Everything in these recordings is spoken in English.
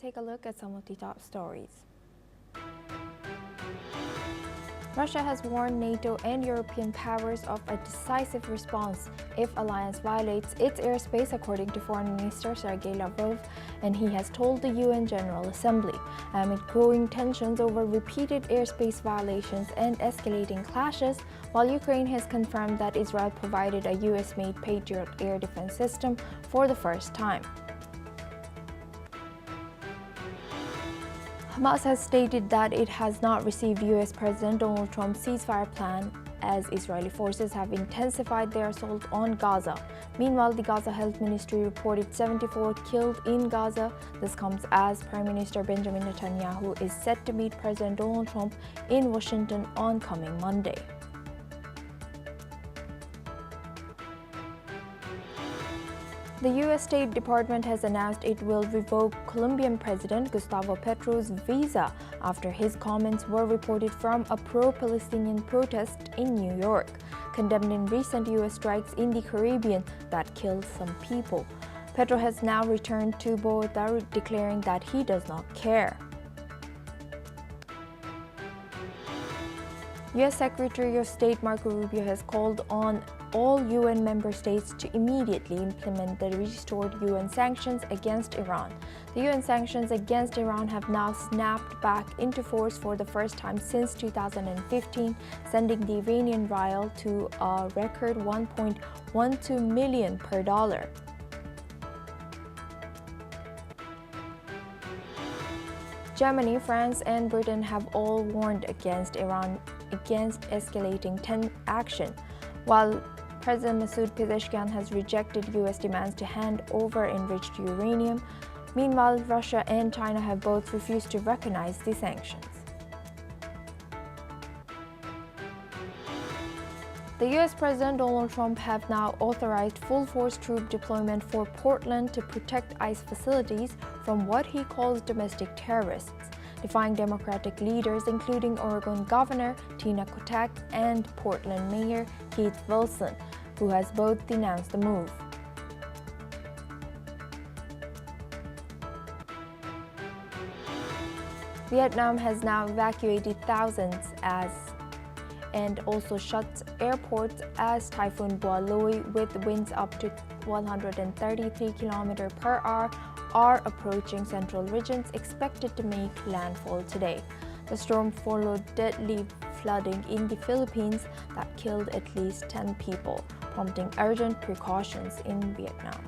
take a look at some of the top stories. Russia has warned NATO and European powers of a decisive response if alliance violates its airspace, according to Foreign Minister Sergei Lavrov, and he has told the UN General Assembly, amid growing tensions over repeated airspace violations and escalating clashes, while Ukraine has confirmed that Israel provided a US-made Patriot air defense system for the first time. Hamas has stated that it has not received US President Donald Trump's ceasefire plan as Israeli forces have intensified their assault on Gaza. Meanwhile, the Gaza Health Ministry reported 74 killed in Gaza. This comes as Prime Minister Benjamin Netanyahu is set to meet President Donald Trump in Washington on coming Monday. The U.S. State Department has announced it will revoke Colombian President Gustavo Petro's visa after his comments were reported from a pro-Palestinian protest in New York, condemning recent U.S. strikes in the Caribbean that killed some people. Petro has now returned to Bogota, declaring that he does not care. U.S. Secretary of State Marco Rubio has called on all UN member states to immediately implement the restored UN sanctions against Iran. The UN sanctions against Iran have now snapped back into force for the first time since 2015, sending the Iranian rial to a record 1.12 million per dollar. Germany, France, and Britain have all warned against Iran against escalating action, while President Masoud Pezeshkian has rejected U.S. demands to hand over enriched uranium. Meanwhile, Russia and China have both refused to recognize the sanctions. The U.S. President Donald Trump have now authorized full-force troop deployment for Portland to protect ICE facilities from what he calls domestic terrorists, defying Democratic leaders including Oregon Governor Tina Kotek and Portland Mayor Keith Wilson, who has both denounced the move. Vietnam has now evacuated thousands and also shut airports as Typhoon Bua Loi, with winds up to 133 km per hour, are approaching central regions, expected to make landfall today. The storm followed deadly flooding in the Philippines that killed at least 10 people, prompting urgent precautions in Vietnam.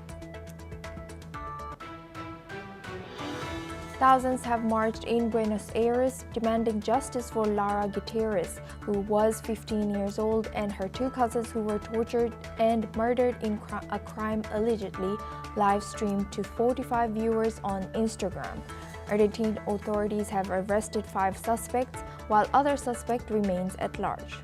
Thousands have marched in Buenos Aires demanding justice for Lara Gutierrez, who was 15 years old, and her two cousins who were tortured and murdered in a crime allegedly live-streamed to 45 viewers on Instagram. Argentine authorities have arrested 5 suspects, while other suspect remains at large.